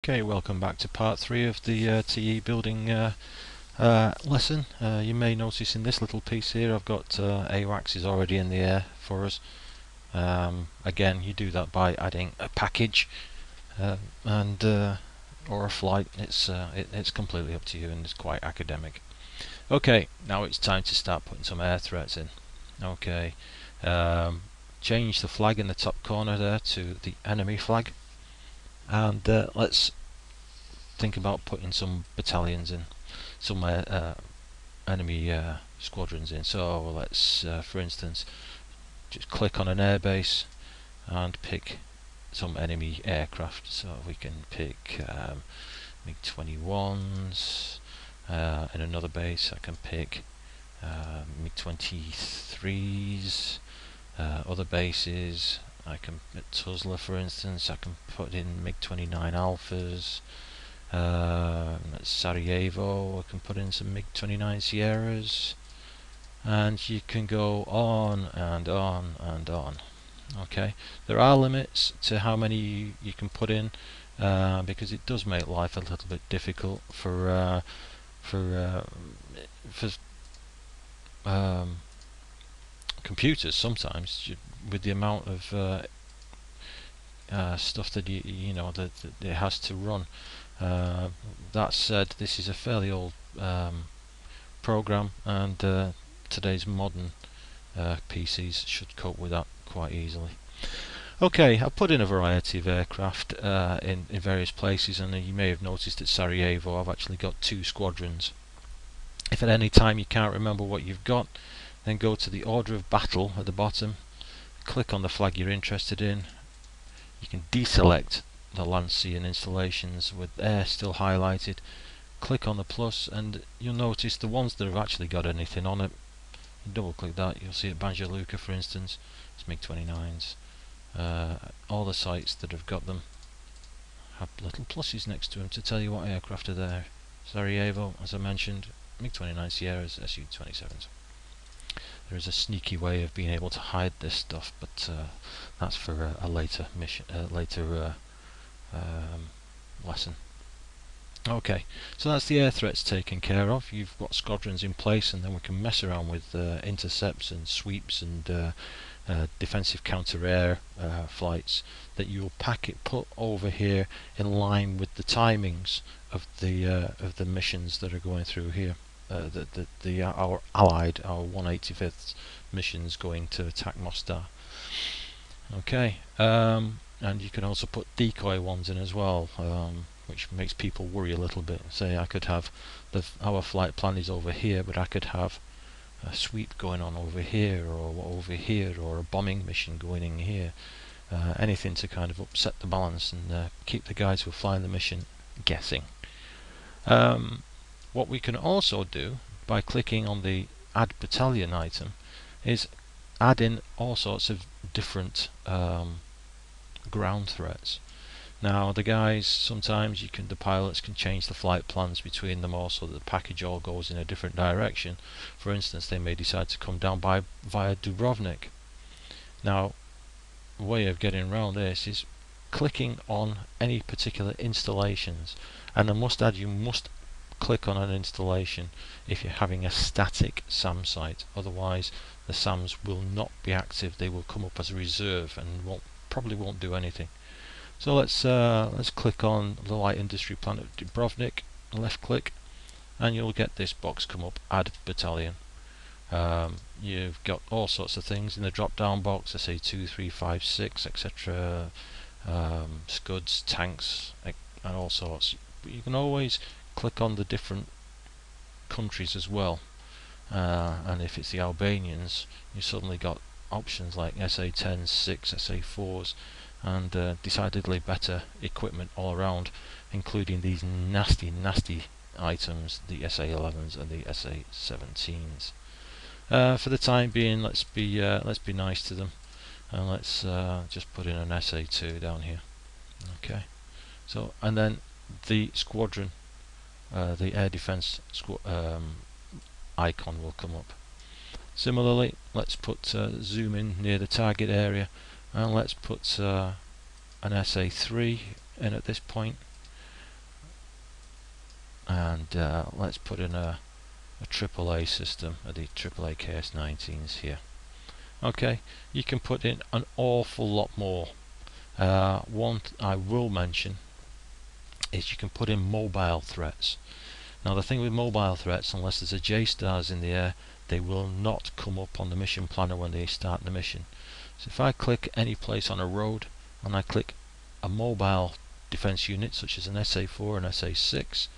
Okay, welcome back to part 3 of the TE building lesson. You may notice in this little piece here I've got AWACS is already in the air for us. Again, you do that by adding a package and or a flight. It's completely up to you and it's quite academic. Okay, now it's time to start putting some air threats in. Okay, change the flag in the top corner there to the enemy flag, and let's think about putting some battalions in, some enemy squadrons in. So let's, for instance, just click on an airbase and pick some enemy aircraft. So we can pick MiG-21s. In another base I can pick MiG-23s. Other bases I can, at Tuzla for instance, I can put in MiG-29 Alphas. At Sarajevo I can put in some MiG-29 Sierras, and you can go on and on and on. Okay, there are limits to how many you can put in, because it does make life a little bit difficult for computers sometimes, with the amount of stuff that you know that it has to run. That said, this is a fairly old program, and today's modern PCs should cope with that quite easily. Okay, I've put in a variety of aircraft in various places, and you may have noticed at Sarajevo I've actually got 2 squadrons. If at any time you can't remember what you've got, then go to the order of battle at the bottom, click on the flag you're interested in. You can deselect the land, sea and installations with air still highlighted, click on the plus, and you'll notice the ones that have actually got anything on it, double click that, you'll see at Banja Luka for instance, it's MiG-29s. All the sites that have got them have little pluses next to them to tell you what aircraft are there. Sarajevo, as I mentioned, MiG-29 Sierras, Su-27s. There is a sneaky way of being able to hide this stuff, but that's for a later mission, lesson. Okay, so that's the air threats taken care of. You've got squadrons in place, and then we can mess around with intercepts and sweeps and defensive counter-air flights that you'll put over here in line with the timings of the missions that are going through here. Our allied, our 185th missions going to attack Mostar. Okay, and you can also put decoy ones in as well, which makes people worry a little bit. Say I could have our flight plan is over here, but I could have a sweep going on over here or a bombing mission going in here. Anything to kind of upset the balance and keep the guys who are flying the mission guessing. What we can also do by clicking on the add battalion item is add in all sorts of different ground threats. Now the guys, sometimes the pilots can change the flight plans between them all so that the package all goes in a different direction. For instance, they may decide to come down via Dubrovnik. Now, a way of getting around this is clicking on any particular installations, and I must add, you must click on an installation if you're having a static SAM site, otherwise the SAMs will not be active. They will come up as a reserve and probably won't do anything. So let's click on the light industry plant at Dubrovnik, left click, and you'll get this box come up, add battalion. You've got all sorts of things in the drop down box, I say 2, 3, 5, 6, etc. Scuds, tanks, and all sorts. But you can always click on the different countries as well, and if it's the Albanians, you suddenly got options like SA-10s, 6, SA-4s, and decidedly better equipment all around, including these nasty items, the SA-11s and the SA-17s. For the time being, let's be nice to them, and let's just put in an SA-2 down here. Okay, so and then the squadron, the air defense icon will come up. Similarly, let's put zoom in near the target area, and let's put an SA-3 in at this point, and let's put in a AAA system, the AAA KS19s here. Okay, you can put in an awful lot more. One I will mention is you can put in mobile threats. Now the thing with mobile threats, unless there's a J-stars in the air, they will not come up on the mission planner when they start the mission. So if I click any place on a road and I click a mobile defense unit such as an SA4 and SA6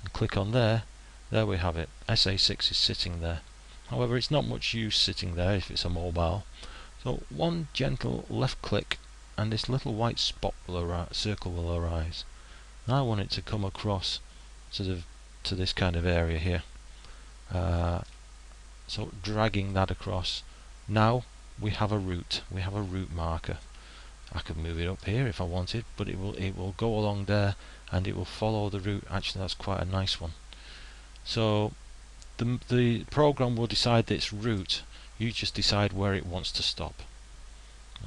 and click on there we have it. SA6 is sitting there. However, it's not much use sitting there if it's a mobile. So one gentle left click and this little white spot will circle will arise. Now I want it to come across to this kind of area here. So dragging that across. Now we have a route. We have a route marker. I could move it up here if I wanted, but it will go along there and it will follow the route. Actually, that's quite a nice one. So the program will decide its route. You just decide where it wants to stop.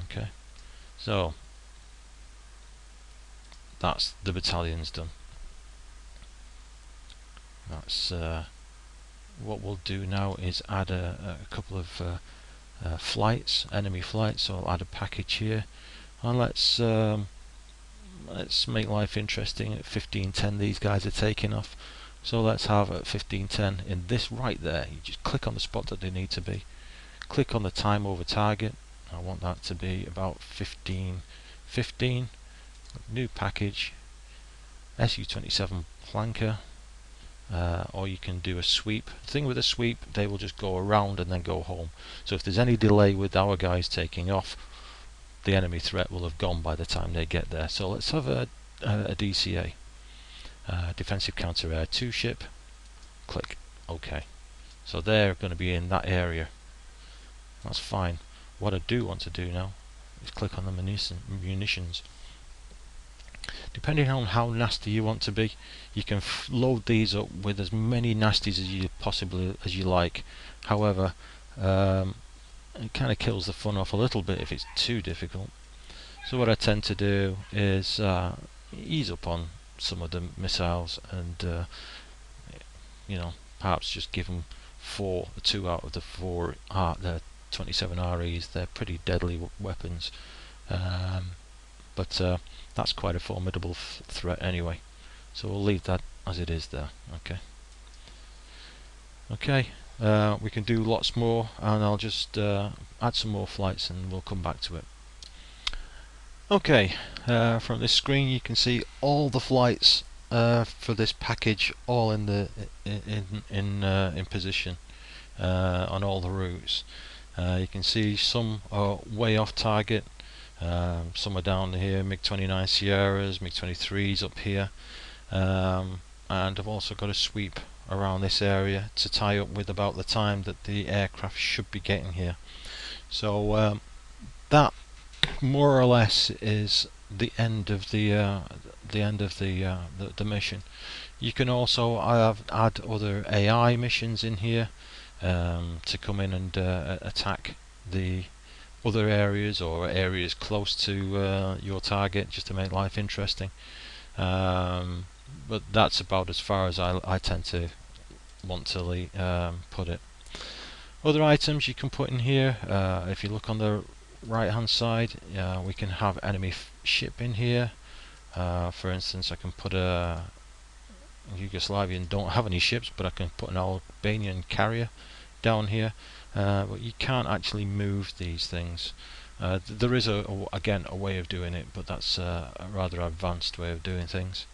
Okay, so that's the battalion's done. That's what we'll do now is add a couple of flights, enemy flights. So I'll add a package here, and let's make life interesting. At 1510 these guys are taking off, so let's have at 1510 in this right there. You just click on the spot that they need to be, click on the time over target. I want that to be about 1515. New package, Su-27 flanker, or you can do a sweep. The thing with a sweep, they will just go around and then go home. So if there's any delay with our guys taking off, the enemy threat will have gone by the time they get there. So let's have a DCA, defensive counter-air 2 ship. Click OK. So they're going to be in that area. That's fine. What I do want to do now is click on the munitions. Depending on how nasty you want to be, you can load these up with as many nasties as you possibly as you like. However, it kind of kills the fun off a little bit if it's too difficult. So what I tend to do is ease up on some of the missiles and you know, perhaps just give them 2 out of the 4 the 27 REs. They're pretty deadly weapons, but that's quite a formidable threat anyway. So we'll leave that as it is there. Okay. We can do lots more, and I'll just add some more flights and we'll come back to it. Okay, from this screen you can see all the flights for this package, all in the in position on all the routes. You can see some are way off target, some are down here, MiG-29 Sierras, MiG-23s up here, and I've also got a sweep around this area to tie up with about the time that the aircraft should be getting here. So that more or less is the end of the mission. You can also add other AI missions in here to come in and attack the other areas or areas close to your target, just to make life interesting. But that's about as far as I tend to want to put it. Other items you can put in here, if you look on the right hand side, we can have enemy ship in here. For instance, I can put a Yugoslavian don't have any ships, but I can put an Albanian carrier down here, but you can't actually move these things. There is again a way of doing it, but that's a rather advanced way of doing things.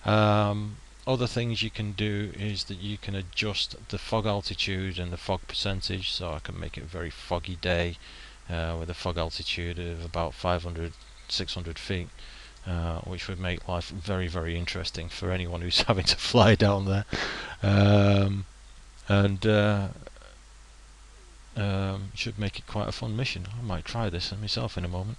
Other things you can do is that you can adjust the fog altitude and the fog percentage, so I can make it a very foggy day with a fog altitude of about 500-600 feet, which would make life very, very interesting for anyone who's having to fly down there, and should make it quite a fun mission. I might try this myself in a moment.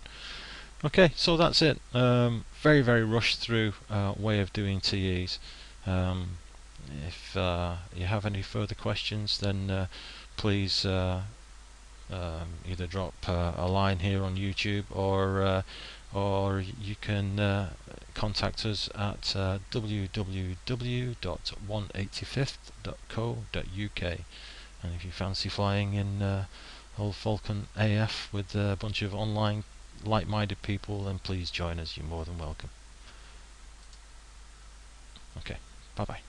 Okay, so that's it. Very, very rushed through way of doing TEs. If you have any further questions, then please either drop a line here on YouTube or or you can contact us at www.185th.co.uk. And if you fancy flying in old Falcon AF with a bunch of online like-minded people, then please join us. You're more than welcome. Okay, bye bye.